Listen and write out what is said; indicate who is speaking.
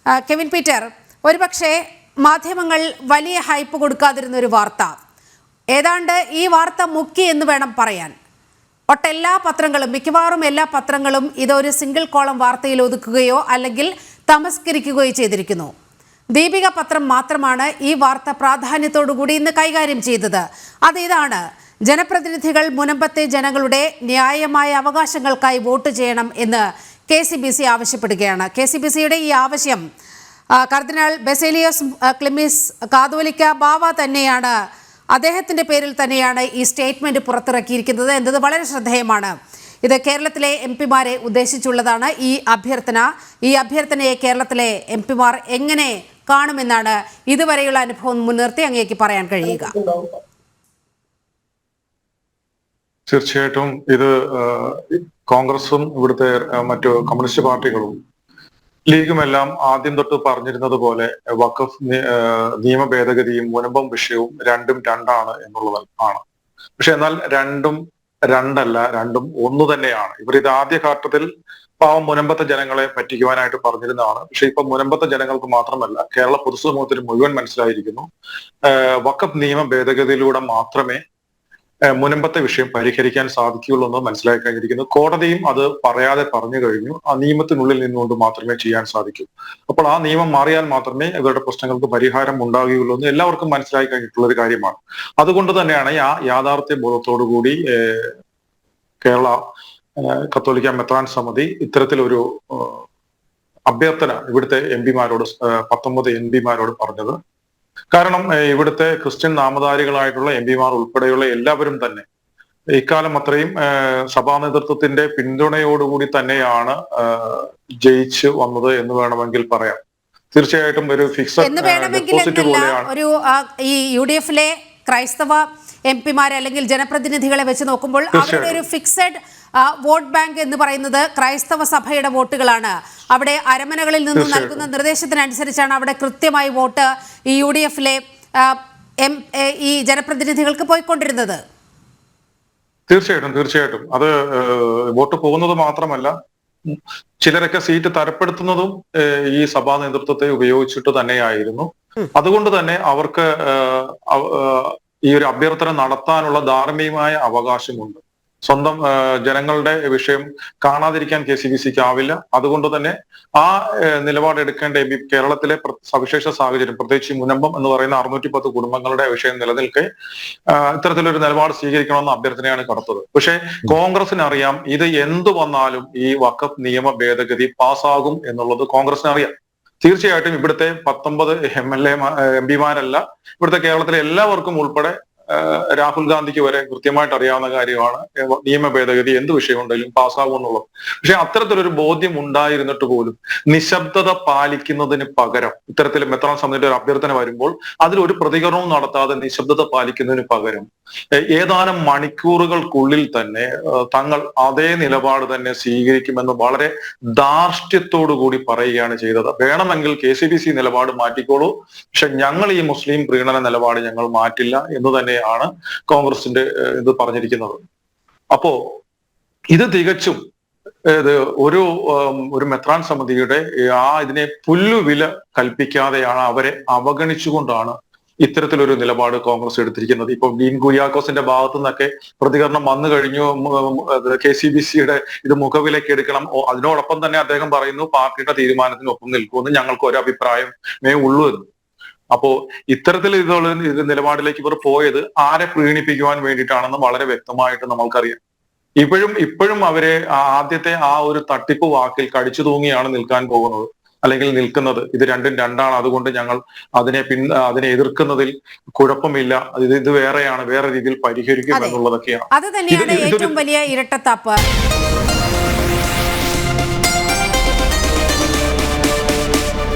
Speaker 1: Kevin Peter, ഒരുപക്ഷെ മാധ്യമങ്ങൾ വലിയ ഹൈപ്പ് കൊടുക്കാതിരുന്ന ഒരു വാർത്ത, ഏതാണ്ട് ഈ വാർത്ത മുക്കി എന്ന് വേണം പറയാൻ. ഒട്ടെല്ലാ പത്രങ്ങളും, മിക്കവാറും എല്ലാ പത്രങ്ങളും ഇതൊരു സിംഗിൾ കോളം വാർത്തയിൽ ഒതുക്കുകയോ അല്ലെങ്കിൽ തമസ്കരിക്കുകയോ ചെയ്തിരിക്കുന്നു. ദീപിക പത്രം മാത്രമാണ് ഈ വാർത്ത പ്രാധാന്യത്തോടുകൂടി ഇന്ന് കൈകാര്യം ചെയ്തത്. അതിതാണ്: ജനപ്രതിനിധികൾ മുനമ്പത്തെ ജനങ്ങളുടെ ന്യായമായ അവകാശങ്ങൾക്കായി വോട്ട് ചെയ്യണം എന്ന് KCBC ആവശ്യപ്പെടുകയാണ്. KCBCയുടെ ഈ ആവശ്യം കർദിനാൾ ബസേലിയോസ് ക്ലിമിസ് കാതോലിക്ക ബാവ തന്നെയാണ്, അദ്ദേഹത്തിൻ്റെ പേരിൽ തന്നെയാണ് ഈ സ്റ്റേറ്റ്മെൻറ്റ് പുറത്തിറക്കിയിരിക്കുന്നത് എന്നത് വളരെ ശ്രദ്ധേയമാണ്. ഇത് കേരളത്തിലെ MP-മാരെ ഉദ്ദേശിച്ചുള്ളതാണ് ഈ അഭ്യർത്ഥന. ഈ അഭ്യർത്ഥനയെ കേരളത്തിലെ MP-മാർ എങ്ങനെ കാണുമെന്നാണ് ഇതുവരെയുള്ള അനുഭവം മുൻനിർത്തി അങ്ങേക്ക് പറയാൻ കഴിയുക?
Speaker 2: തീർച്ചയായിട്ടും ഇത് കോൺഗ്രസും ഇവിടുത്തെ മറ്റു കമ്മ്യൂണിസ്റ്റ് പാർട്ടികളും ലീഗുമെല്ലാം ആദ്യം തൊട്ട് പറഞ്ഞിരുന്നത് പോലെ വഖഫ് നിയമ ഭേദഗതിയും മുനമ്പം വിഷയവും രണ്ടും രണ്ടാണ് എന്നുള്ളത് ആണ്. പക്ഷെ എന്നാൽ രണ്ടും രണ്ടല്ല, രണ്ടും ഒന്ന് തന്നെയാണ്. ഇവർ ഇത് ആദ്യഘട്ടത്തിൽ പാവം മുനമ്പത്തെ ജനങ്ങളെ പറ്റിക്കുവാനായിട്ട് പറഞ്ഞിരുന്നതാണ്. പക്ഷെ ഇപ്പൊ മുനമ്പത്തെ ജനങ്ങൾക്ക് മാത്രമല്ല, കേരള പൊതുസമൂഹത്തിന് മുഴുവൻ മനസ്സിലായിരിക്കുന്നു, വഖഫ് നിയമ ഭേദഗതിയിലൂടെ മാത്രമേ മുനമ്പത്തെ വിഷയം പരിഹരിക്കാൻ സാധിക്കുകയുള്ളൂ എന്ന് മനസ്സിലാക്കി കഴിഞ്ഞിരിക്കുന്നു. കോടതിയും അത് പറയാതെ പറഞ്ഞു കഴിഞ്ഞു. ആ നിയമത്തിനുള്ളിൽ നിന്നുകൊണ്ട് മാത്രമേ ചെയ്യാൻ സാധിക്കൂ. അപ്പോൾ ആ നിയമം മാറിയാൽ മാത്രമേ ഇവരുടെ പ്രശ്നങ്ങൾക്ക് പരിഹാരം ഉണ്ടാകുകയുള്ളൂ എന്ന് എല്ലാവർക്കും മനസ്സിലാക്കി കഴിഞ്ഞിട്ടുള്ള ഒരു കാര്യമാണ്. അതുകൊണ്ട് തന്നെയാണ് ആ യാഥാർത്ഥ്യ ബോധത്തോടുകൂടി കേരള കത്തോലിക്ക മെത്രാൻ സമിതി ഇത്തരത്തിലൊരു അഭ്യർത്ഥന ഇവിടുത്തെ MP-മാരോട് 19 MP-മാരോട് പറഞ്ഞത്. കാരണം ഇവിടുത്തെ ക്രിസ്ത്യൻ നാമധാരികളായിട്ടുള്ള MP-മാർ ഉൾപ്പെടെയുള്ള എല്ലാവരും തന്നെ ഇക്കാലം അത്രയും സഭാ നേതൃത്വത്തിന്റെ പിന്തുണയോടുകൂടി തന്നെയാണ് ജയിച്ചു വന്നത് എന്ന് വേണമെങ്കിൽ പറയാം. തീർച്ചയായിട്ടും ഒരു ഫിക്സഡ് ഡെപ്പോസിറ്റ് പോലെയാണ്.
Speaker 1: ഒരു ഈ UDF-ലെ ക്രൈസ്തവ MP-മാരെ അല്ലെങ്കിൽ ജനപ്രതിനിധികളെ വെച്ച് നോക്കുമ്പോൾ അവരുടെ ഒരു ഫിക്സഡ് വോട്ട് ബാങ്ക് എന്ന് പറയുന്നത് ക്രൈസ്തവ സഭയുടെ വോട്ടുകളാണ്. അവിടെ അരമനകളിൽ നിന്ന് നൽകുന്ന നിർദ്ദേശത്തിനനുസരിച്ചാണ് അവിടെ കൃത്യമായി വോട്ട് ഈ UDF-ലെ ഈ ജനപ്രതിനിധികൾക്ക് പോയിക്കൊണ്ടിരുന്നത്.
Speaker 2: തീർച്ചയായിട്ടും അത് വോട്ട് പോകുന്നത് മാത്രമല്ല, ചിലരൊക്കെ സീറ്റ് തരപ്പെടുത്തുന്നതും ഈ സഭാ നേതൃത്വത്തെ ഉപയോഗിച്ചിട്ട് തന്നെയായിരുന്നു. അതുകൊണ്ട് തന്നെ അവർക്ക് ഈ ഒരു അഭ്യർത്ഥന നടത്താനുള്ള ധാർമ്മികമായ അവകാശമുണ്ട്. സ്വന്തം ജനങ്ങളുടെ വിഷയം കാണാതിരിക്കാൻ KCBCക്ക് ആവില്ല. അതുകൊണ്ട് തന്നെ ആ നിലപാടെടുക്കേണ്ട കേരളത്തിലെ സവിശേഷ സാഹചര്യം, പ്രത്യേകിച്ച് മുനമ്പം എന്ന് പറയുന്ന 610 കുടുംബങ്ങളുടെ വിഷയം നിലനിൽക്കെ ഇത്തരത്തിലൊരു നിലപാട് സ്വീകരിക്കണമെന്ന അഭ്യർത്ഥനയാണ് കടത്തത്. പക്ഷേ കോൺഗ്രസിന് അറിയാം, ഇത് എന്തു വന്നാലും ഈ വഖഫ് നിയമ ഭേദഗതി പാസ്സാകും എന്നുള്ളത് കോൺഗ്രസിന് അറിയാം. തീർച്ചയായിട്ടും ഇവിടുത്തെ 19 MP-മാരല്ല, ഇവിടുത്തെ കേരളത്തിലെ എല്ലാവർക്കും ഉൾപ്പെടെ രാഹുൽ ഗാന്ധിക്ക് വരെ കൃത്യമായിട്ട് അറിയാവുന്ന കാര്യമാണ് നിയമ ഭേദഗതി എന്ത് വിഷയമുണ്ടെങ്കിലും പാസ്സാകും എന്നുള്ളത്. പക്ഷെ അത്തരത്തിലൊരു ബോധ്യം ഉണ്ടായിരുന്നിട്ട് പോലും നിശബ്ദത പാലിക്കുന്നതിന് പകരം, ഇത്തരത്തിൽ മെത്രാൻ സമിതിയുടെ ഒരു അഭ്യർത്ഥന വരുമ്പോൾ അതിലൊരു പ്രതികരണവും നടത്താതെ നിശബ്ദത പാലിക്കുന്നതിന് പകരം ഏതാനും മണിക്കൂറുകൾക്കുള്ളിൽ തന്നെ തങ്ങൾ അതേ നിലപാട് തന്നെ സ്വീകരിക്കുമെന്ന് വളരെ ധാർഷ്ട്യത്തോടു കൂടി പറയുകയാണ് ചെയ്തത്. വേണമെങ്കിൽ KCBC നിലപാട് മാറ്റിക്കോളൂ, പക്ഷെ ഞങ്ങൾ ഈ മുസ്ലിം പ്രീണന നിലപാട് ഞങ്ങൾ മാറ്റില്ല എന്ന് തന്നെയാണ് കോൺഗ്രസിന്റെ ഇത് പറഞ്ഞിരിക്കുന്നത്. അപ്പോ ഇത് തികച്ചും ഒരു മെത്രാൻ സമിതിയുടെ ഇതിനെ പുല്ലുവില കൽപ്പിക്കാതെയാണ്, അവരെ അവഗണിച്ചുകൊണ്ടാണ് ഇത്തരത്തിലൊരു നിലപാട് കോൺഗ്രസ് എടുത്തിരിക്കുന്നത്. ഇപ്പൊ ഡീൻ കുര്യാക്കോസിന്റെ ഭാഗത്തു നിന്നൊക്കെ പ്രതികരണം വന്നു കഴിഞ്ഞു. KCBCയുടെ ഇത് മുഖവിലേക്ക് എടുക്കണം. അതിനോടൊപ്പം തന്നെ അദ്ദേഹം പറയുന്നു പാർട്ടിയുടെ തീരുമാനത്തിനൊപ്പം നിൽക്കുമെന്ന്, ഞങ്ങൾക്ക് ഒരു അഭിപ്രായമേ ഉള്ളൂ എന്ന്. അപ്പോ ഇത്തരത്തിൽ ഇത് നിലപാടിലേക്ക് ഇവർ പോയത് ആരെ പ്രീണിപ്പിക്കുവാൻ വേണ്ടിയിട്ടാണെന്ന് വളരെ വ്യക്തമായിട്ട് നമ്മൾക്കറിയാം. ഇപ്പോഴും അവരെ ആദ്യത്തെ ആ ഒരു തട്ടിപ്പ് വാക്കിൽ കടിച്ചു തൂങ്ങിയാണ് നിൽക്കാൻ പോകുന്നത്, അല്ലെങ്കിൽ നിൽക്കുന്നത്. ഇത് രണ്ടും രണ്ടാണ്, അതുകൊണ്ട് ഞങ്ങൾ അതിനെ എതിർക്കുന്നതിൽ കുഴപ്പമില്ല, ഇത് വേറെയാണ്, വേറെ രീതിയിൽ പരിഹരിക്കും എന്നുള്ളതൊക്കെയാണ്.
Speaker 1: അത് തന്നെയാണ് ഏറ്റവും വലിയ ഇരട്ടത്താപ്പ്.